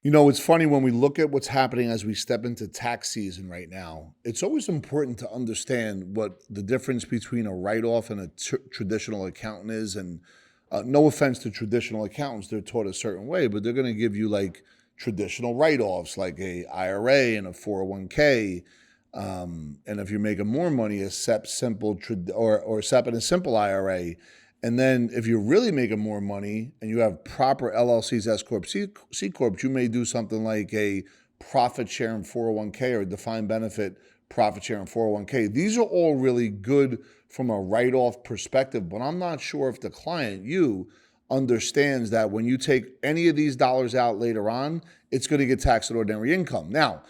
It's funny when we look at what's happening as we step into tax season right now. It's always important to understand what the difference between a write-off and a traditional accountant is. And no offense to traditional accountants, they're taught a certain way, but they're going to give you like traditional write-offs, like a IRA and a 401k. And if you're making more money, a SEP simple or SEP and a simple IRA. And then if you're really making more money and you have proper LLCs, S Corp, C Corp, you may do something like a profit share in 401k or a defined benefit profit share in 401k. These are all really good from a write-off perspective, but I'm not sure if the client, you, understands that when you take any of these dollars out later on, it's going to get taxed at ordinary income. Now,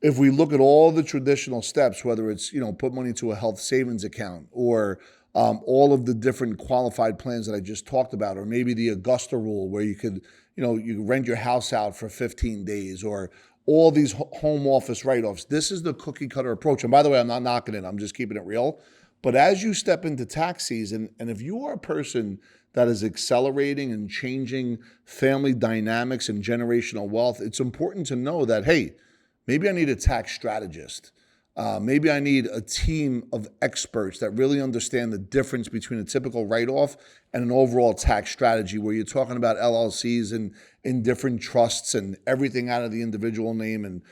if we look at all the traditional steps, whether it's, put money into a health savings account or all of the different qualified plans that I just talked about, or maybe the Augusta rule where you could, you rent your house out for 15 days or all these home office write-offs. This is the cookie cutter approach. And by the way, I'm not knocking it. I'm just keeping it real. But as you step into tax season, and if you are a person that is accelerating and changing family dynamics and generational wealth, it's important to know that, hey, maybe I need a tax strategist. Maybe I need a team of experts that really understand the difference between a typical write-off and an overall tax strategy where you're talking about LLCs and in different trusts and everything out of the individual name and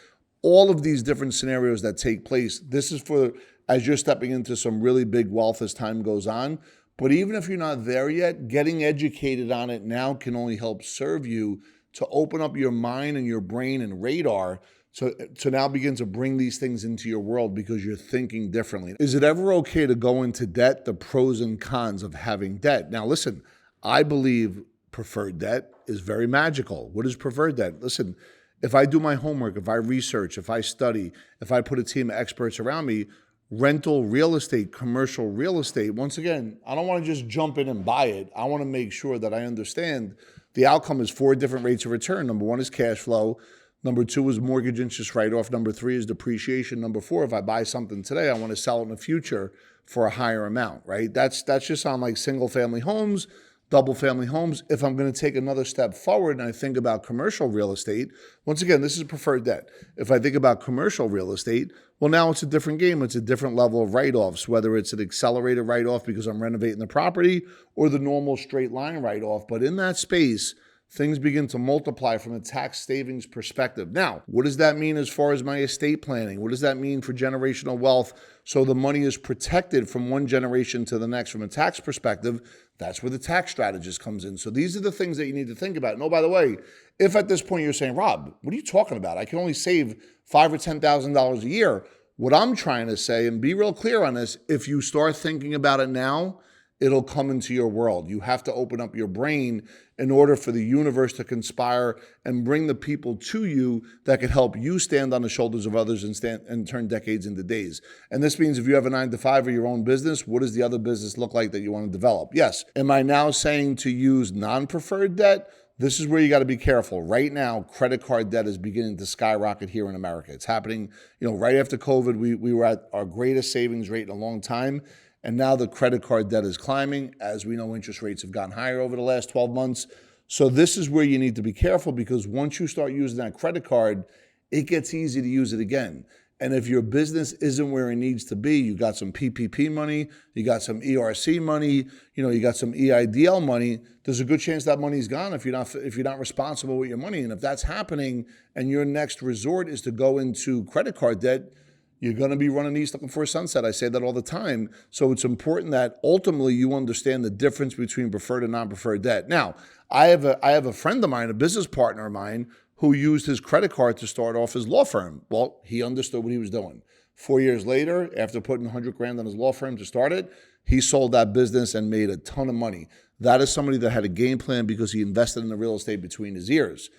all of these different scenarios that take place. This is for as you're stepping into some really big wealth as time goes on. But even if you're not there yet, getting educated on it now can only help serve you to open up your mind and your brain and radar to now begin to bring these things into your world because you're thinking differently. Is it ever okay to go into debt? The pros and cons of having debt. Now, listen, I believe preferred debt is very magical. What is preferred debt? Listen, if I do my homework, if I research, if I study, if I put a team of experts around me, rental real estate, commercial real estate, once again, I don't want to just jump in and buy it. I want to make sure that I understand the outcome is 4 different rates of return. Number 1 is cash flow. Number 2 is mortgage interest write-off. Number 3 is depreciation. Number 4, if I buy something today, I want to sell it in the future for a higher amount, right? That's just on like single family homes, double family homes. If I'm going to take another step forward and I think about commercial real estate, once again, this is preferred debt. If I think about commercial real estate, well, now it's a different game. It's a different level of write-offs, whether it's an accelerated write-off because I'm renovating the property or the normal straight line write-off. But in that space, things begin to multiply from a tax savings perspective. Now, what does that mean as far as my estate planning? What does that mean for generational wealth? So the money is protected from one generation to the next from a tax perspective. That's where the tax strategist comes in. So these are the things that you need to think about. And oh, by the way, if at this point you're saying, Rob, what are you talking about? I can only save $5,000 or $10,000 a year. What I'm trying to say, and be real clear on this, if you start thinking about it now, it'll come into your world. You have to open up your brain in order for the universe to conspire and bring the people to you that can help you stand on the shoulders of others and turn decades into days. And this means if you have a 9-to-5 or your own business, what does the other business look like that you want to develop? Yes. Am I now saying to use non-preferred debt? This is where you got to be careful. Right now, credit card debt is beginning to skyrocket here in America. It's happening, right after COVID, we were at our greatest savings rate in a long time. And now the credit card debt is climbing. As we know, interest rates have gone higher over the last 12 months. So this is where you need to be careful because once you start using that credit card, it gets easy to use it again. And if your business isn't where it needs to be, you got some PPP money, you got some ERC money, you got some EIDL money, there's a good chance that money's gone if you're not responsible with your money. And if that's happening and your next resort is to go into credit card debt, you're going to be running east looking for a sunset. I say that all the time. So it's important that ultimately you understand the difference between preferred and non-preferred debt. Now, I have a friend of mine, a business partner of mine, who used his credit card to start off his law firm. Well, he understood what he was doing. 4 years later, after putting $100,000 on his law firm to start it, he sold that business and made a ton of money. That is somebody that had a game plan because he invested in the real estate between his ears.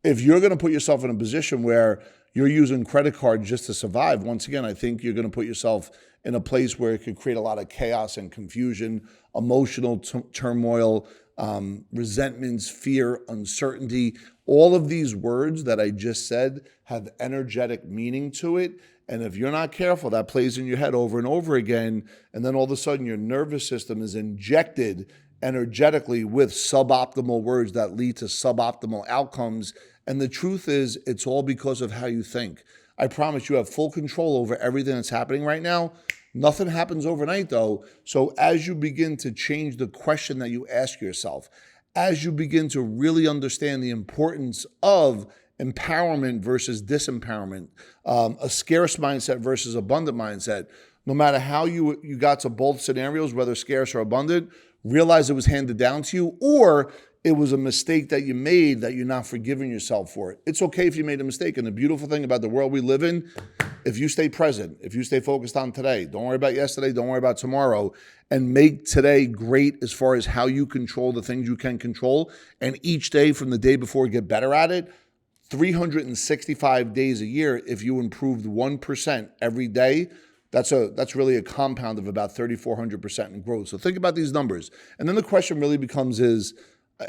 If you're going to put yourself in a position where you're using credit cards just to survive, once again, I think you're going to put yourself in a place where it could create a lot of chaos and confusion, emotional turmoil, resentments, fear, uncertainty. All of these words that I just said have energetic meaning to it. And if you're not careful, that plays in your head over and over again. And then all of a sudden your nervous system is injected energetically with suboptimal words that lead to suboptimal outcomes. And the truth is, it's all because of how you think. I promise you have full control over everything that's happening right now. Nothing happens overnight, though. So as you begin to change the question that you ask yourself, as you begin to really understand the importance of empowerment versus disempowerment, a scarce mindset versus abundant mindset, no matter how you got to both scenarios, whether scarce or abundant, realize it was handed down to you, or it was a mistake that you made that you're not forgiving yourself for it. It's okay if you made a mistake. And the beautiful thing about the world we live in, if you stay present, if you stay focused on today, don't worry about yesterday, don't worry about tomorrow, and make today great as far as how you control the things you can control, and each day from the day before get better at it, 365 days a year, if you improved 1% every day, that's really a compound of about 3,400% in growth. So think about these numbers. And then the question really becomes is,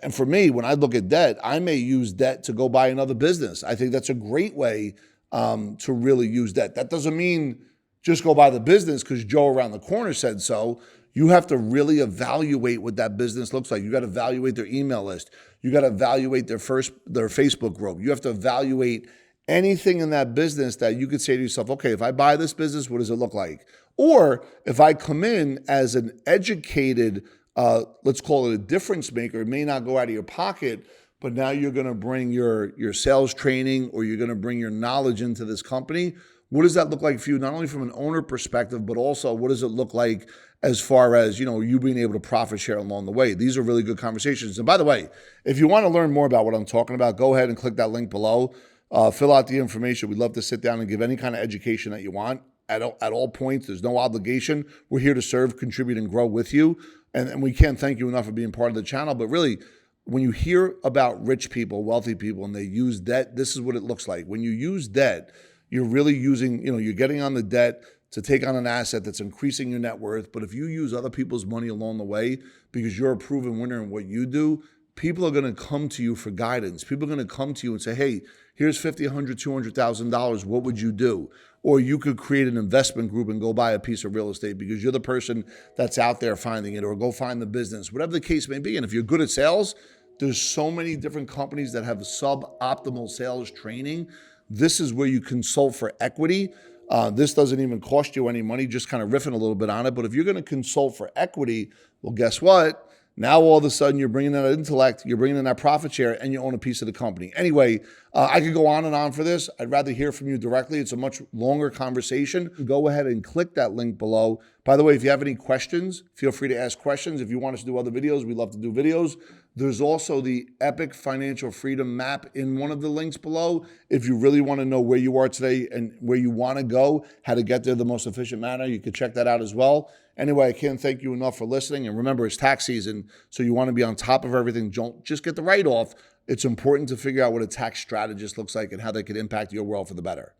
and for me, when I look at debt, I may use debt to go buy another business. I think that's a great way to really use debt. That doesn't mean just go buy the business because Joe around the corner said so. You have to really evaluate what that business looks like. You got to evaluate their email list. You got to evaluate their Facebook group. You have to evaluate anything in that business that you could say to yourself, okay, if I buy this business, what does it look like? Or if I come in as an educated, let's call it a difference maker, it may not go out of your pocket, but now you're going to bring your sales training or you're going to bring your knowledge into this company. What does that look like for you, not only from an owner perspective, but also what does it look like as far as, you being able to profit share along the way? These are really good conversations. And by the way, if you want to learn more about what I'm talking about, go ahead and click that link below. Fill out the information. We'd love to sit down and give any kind of education that you want at all points. There's no obligation. We're here to serve, contribute, and grow with you. And we can't thank you enough for being part of the channel. But really, when you hear about rich people, wealthy people, and they use debt, this is what it looks like. When you use debt, you're really using, you're getting on the debt to take on an asset that's increasing your net worth. But if you use other people's money along the way because you're a proven winner in what you do, people are going to come to you for guidance. People are going to come to you and say, hey, here's $50,000, $100,000, $200,000. What would you do? Or you could create an investment group and go buy a piece of real estate because you're the person that's out there finding it, or go find the business, whatever the case may be. And if you're good at sales, there's so many different companies that have suboptimal sales training. This is where you consult for equity. This doesn't even cost you any money, just kind of riffing a little bit on it. But if you're going to consult for equity, well, guess what? Now, all of a sudden, you're bringing in that intellect, you're bringing in that profit share, and you own a piece of the company. Anyway, I could go on and on for this. I'd rather hear from you directly. It's a much longer conversation. Go ahead and click that link below. By the way, if you have any questions, feel free to ask questions. If you want us to do other videos, we love to do videos. There's also the Epic Financial Freedom Map in one of the links below. If you really want to know where you are today and where you want to go, how to get there the most efficient manner, you can check that out as well. Anyway, I can't thank you enough for listening. And remember, it's tax season, so you want to be on top of everything. Don't just get the write-off. It's important to figure out what a tax strategist looks like and how they could impact your world for the better.